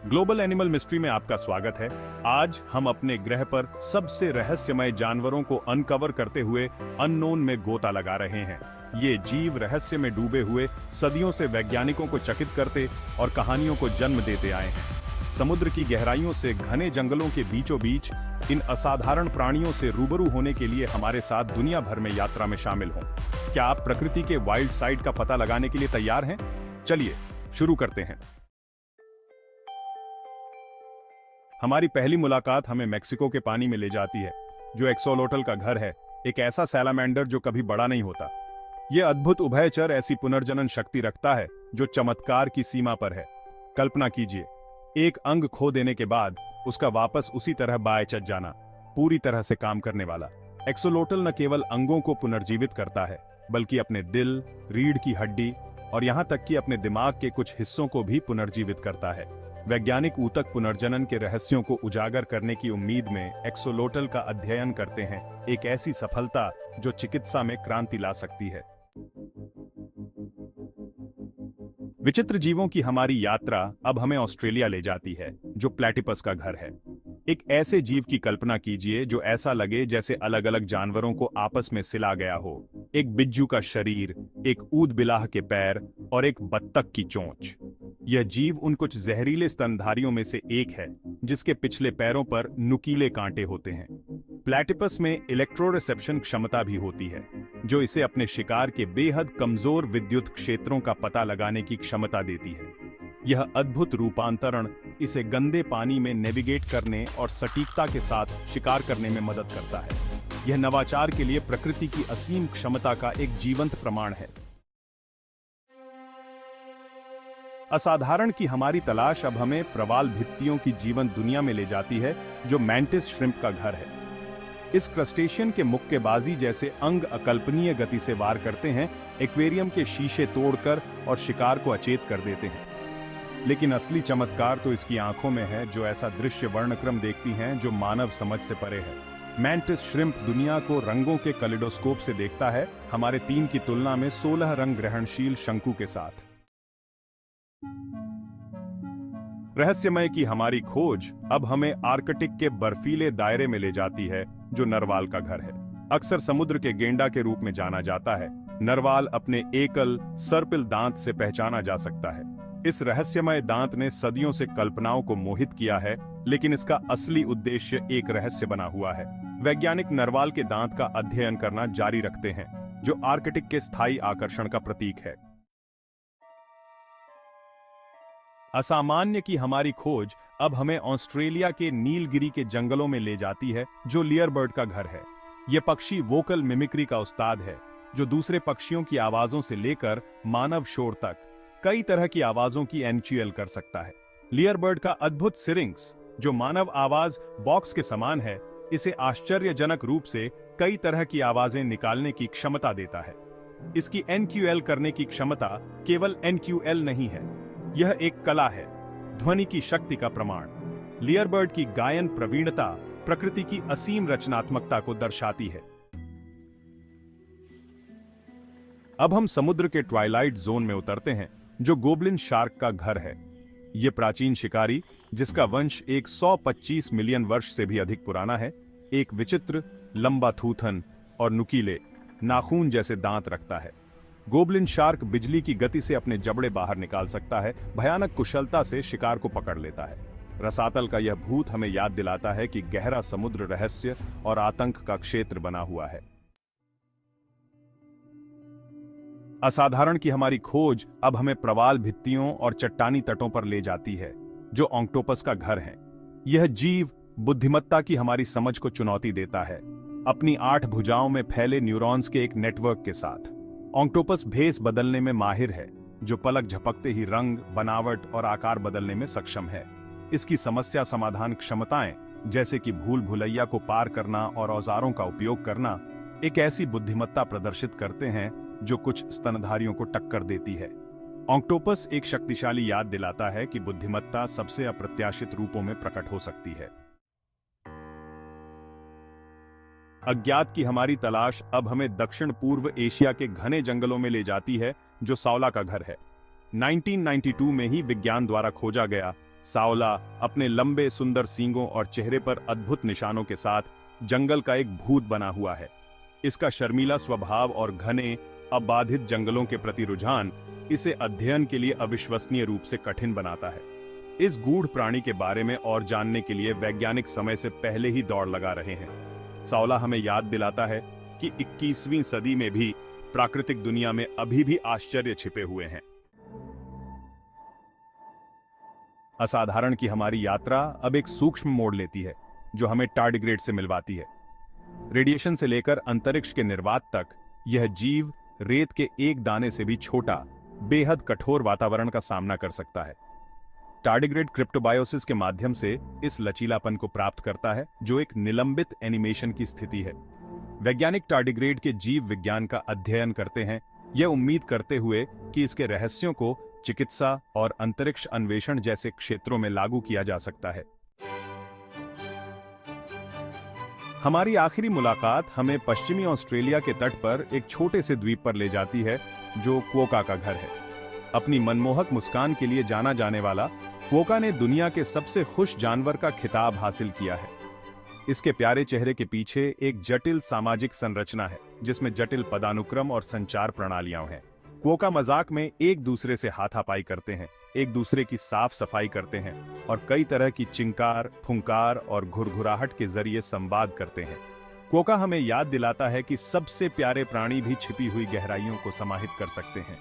Global animal mystery में आपका स्वागत है। आज हम अपने ग्रह पर सबसे रहस्यमय जानवरों को अनकवर करते हुए अननोन में गोता लगा रहे हैं। ये जीव रहस्य में डूबे हुए सदियों से वैज्ञानिकों को चकित करते और कहानियों को जन्म देते आए हैं। समुद्र की गहराइयों से घने जंगलों के बीचों बीच इन असाधारण प्राणियों से रूबरू होने के लिए हमारे साथ दुनिया भर में यात्रा में शामिल हों। क्या आप प्रकृति के वाइल्ड साइड का पता लगाने के लिए तैयार हैं? चलिए शुरू करते हैं। हमारी पहली मुलाकात हमें मेक्सिको के पानी में ले जाती है, जो एक्सोलोटल का घर है, एक ऐसा सैलामेंडर जो कभी बड़ा नहीं होता। यह अद्भुत उभयचर ऐसी पुनर्जनन शक्ति रखता है जो चमत्कार की सीमा पर है। कल्पना कीजिए, एक अंग खो देने के बाद उसका वापस उसी तरह बाएं जाना, पूरी तरह से काम करने वाला। एक्सोलोटल न केवल अंगों को पुनर्जीवित करता है, बल्कि अपने दिल, रीढ़ की हड्डी और यहां तक कि अपने दिमाग के कुछ हिस्सों को भी पुनर्जीवित करता है। वैज्ञानिक ऊतक पुनर्जनन के रहस्यों को उजागर करने की उम्मीद में एक्सोलोटल का अध्ययन करते हैं, एक ऐसी सफलता जो चिकित्सा में क्रांति ला सकती है। विचित्र जीवों की हमारी यात्रा अब हमें ऑस्ट्रेलिया ले जाती है, जो प्लेटिपस का घर है। एक ऐसे जीव की कल्पना कीजिए जो ऐसा लगे जैसे अलग अलग जानवरों को आपस में सिला गया हो। एक बिज्जू का शरीर, एक ऊद बिलाह के पैर और एक बत्तख की चोंच। यह जीव उन कुछ जहरीले स्तनधारियों में से एक है जिसके पिछले पैरों पर नुकीले कांटे होते हैं। प्लेटिपस में इलेक्ट्रोरिसेप्शन क्षमता भी होती है, जो इसे अपने शिकार के बेहद कमजोर विद्युत क्षेत्रों का पता लगाने की क्षमता देती है। यह अद्भुत रूपांतरण इसे गंदे पानी में नेविगेट करने और सटीकता के साथ शिकार करने में मदद करता है। यह नवाचार के लिए प्रकृति की असीम क्षमता का एक जीवंत प्रमाण है। असाधारण की हमारी तलाश अब हमें प्रवाल भित्तियों की जीवंत दुनिया में ले जाती है, जो मैंटिस श्रिम्प का घर है। इस क्रस्टेशियन के मुक्केबाजी जैसे अंग अकल्पनीय गति से वार करते हैं, एक्वेरियम के शीशे तोड़कर और शिकार को अचेत कर देते हैं। लेकिन असली चमत्कार तो इसकी आंखों में है, जो ऐसा दृश्य वर्णक्रम देखती हैं जो मानव समझ से परे है। मैंटिस श्रिम्प दुनिया को रंगों के कैलिडोस्कोप से देखता है, हमारे 3 की तुलना में 16 रंग ग्रहणशील शंकु के साथ। रहस्यमय की हमारी खोज अब हमें आर्कटिक के बर्फीले दायरे में ले जाती है, जो नरवाल का घर है। अक्सर समुद्र के गेंडा के रूप में जाना जाता है, नरवाल अपने एकल सर्पिल दांत से पहचाना जा सकता है। इस रहस्यमय दांत ने सदियों से कल्पनाओं को मोहित किया है, लेकिन इसका असली उद्देश्य एक रहस्य बना हुआ है। वैज्ञानिक नरवाल के दांत का अध्ययन करना जारी रखते हैं, जो आर्कटिक के स्थायी आकर्षण का प्रतीक है। असामान्य की हमारी खोज अब हमें ऑस्ट्रेलिया के नीलगिरी के जंगलों में ले जाती है, जो लियरबर्ड का घर है। यह पक्षी वोकल मिमिक्री का उस्ताद है, जो दूसरे पक्षियों की आवाजों से लेकर मानव शोर तक कई तरह की आवाजों की एनक्यूएल कर सकता है। लियरबर्ड का अद्भुत सिरिंक्स, जो मानव आवाज बॉक्स के समान है, इसे आश्चर्यजनक रूप से कई तरह की आवाजें निकालने की क्षमता देता है। इसकी एनक्यूएल करने की क्षमता केवल एनक्यूएल नहीं है, यह एक कला है, ध्वनि की शक्ति का प्रमाण। लियरबर्ड की गायन प्रवीणता प्रकृति की असीम रचनात्मकता को दर्शाती है। अब हम समुद्र के ट्वाइलाइट जोन में उतरते हैं, जो गोब्लिन शार्क का घर है। यह प्राचीन शिकारी, जिसका वंश 125 मिलियन वर्ष से भी अधिक पुराना है, एक विचित्र, लंबा थूथन और नुकीले, नाखून जैसे दांत रखता है। गोब्लिन शार्क बिजली की गति से अपने जबड़े बाहर निकाल सकता है, भयानक कुशलता से शिकार को पकड़ लेता है। रसातल का यह भूत हमें याद दिलाता है कि गहरा समुद्र रहस्य और आतंक का क्षेत्र बना हुआ है। असाधारण की हमारी खोज अब हमें प्रवाल भित्तियों और चट्टानी तटों पर ले जाती है, जो ऑक्टोपस का घर है। यह जीव बुद्धिमत्ता की हमारी समझ को चुनौती देता है, अपनी 8 भुजाओं में फैले न्यूरॉन्स के एक नेटवर्क के साथ। ऑक्टोपस भेस बदलने में माहिर है, जो पलक झपकते ही रंग, बनावट और आकार बदलने में सक्षम है। इसकी समस्या समाधान क्षमताएं, जैसे कि भूल भुलैया को पार करना और औजारों का उपयोग करना, एक ऐसी बुद्धिमत्ता प्रदर्शित करते हैं जो कुछ स्तनधारियों को टक्कर देती है। ऑक्टोपस एक शक्तिशाली याद दिलाता है कि बुद्धिमत्ता सबसे अप्रत्याशित रूपों में प्रकट हो सकती है। अज्ञात की हमारी तलाश अब हमें दक्षिण पूर्व एशिया के घने जंगलों में ले जाती है, जो सावला का घर है। 1992 में ही विज्ञान द्वारा खोजा गया सावला अपने लंबे सुंदर सींगों और चेहरे पर अद्भुत निशानों के साथ जंगल का एक भूत बना हुआ है। इसका शर्मीला स्वभाव और घने अबाधित जंगलों के प्रति रुझान इसे अध्ययन के लिए अविश्वसनीय रूप से कठिन बनाता है। इस गूढ़ प्राणी के बारे में और जानने के लिए वैज्ञानिक समय से पहले ही दौड़ लगा रहे हैं। सावला हमें याद दिलाता है कि 21वीं सदी में भी प्राकृतिक दुनिया में अभी भी आश्चर्य छिपे हुए हैं। असाधारण की हमारी यात्रा अब एक सूक्ष्म मोड़ लेती है, जो हमें टार्डिग्रेड से मिलवाती है। रेडिएशन से लेकर अंतरिक्ष के निर्वात तक यह जीव रेत के एक दाने से भी छोटा, बेहद कठोर वातावरण का सामना कर सकता है। टार्डिग्रेड क्रिप्टोबायोसिस के माध्यम से इस लचीलापन को प्राप्त करता है, जो एक निलंबित एनिमेशन की स्थिति है। वैज्ञानिक टार्डिग्रेड के जीव विज्ञान का अध्ययन करते हैं, यह उम्मीद करते हुए कि इसके रहस्यों को चिकित्सा और अंतरिक्ष अन्वेषण जैसे क्षेत्रों में लागू किया जा सकता है। हमारी आखिरी मुलाकात हमें पश्चिमी ऑस्ट्रेलिया के तट पर एक छोटे से द्वीप पर ले जाती है, जो क्वोका का घर है। अपनी मनमोहक मुस्कान के लिए जाना जाने वाला क्वोका ने दुनिया के सबसे खुश जानवर का खिताब हासिल किया है। इसके प्यारे चेहरे के पीछे एक जटिल सामाजिक संरचना है, जिसमें जटिल पदानुक्रम और संचार प्रणालियां हैं। क्वोका मजाक में एक दूसरे से हाथापाई करते हैं, एक दूसरे की साफ सफाई करते हैं और कई तरह की चिंकार, फुंकार और घुरघुराहट के जरिए संवाद करते हैं। क्वोका हमें याद दिलाता है कि सबसे प्यारे प्राणी भी छिपी हुई गहराइयों को समाहित कर सकते हैं।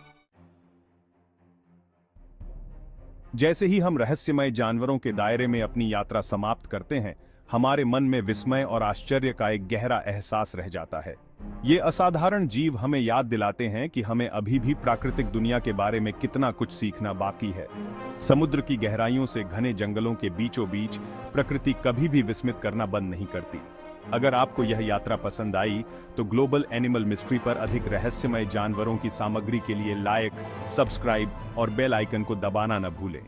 जैसे ही हम रहस्यमय जानवरों के दायरे में अपनी यात्रा समाप्त करते हैं, हमारे मन में विस्मय और आश्चर्य का एक गहरा एहसास रह जाता है। ये असाधारण जीव हमें याद दिलाते हैं कि हमें अभी भी प्राकृतिक दुनिया के बारे में कितना कुछ सीखना बाकी है। समुद्र की गहराइयों से घने जंगलों के बीचों बीच प्रकृति कभी भी विस्मित करना बंद नहीं करती। अगर आपको यह यात्रा पसंद आई तो ग्लोबल एनिमल मिस्ट्री पर अधिक रहस्यमय जानवरों की सामग्री के लिए लाइक, सब्सक्राइब और बेल आइकन को दबाना न भूलें।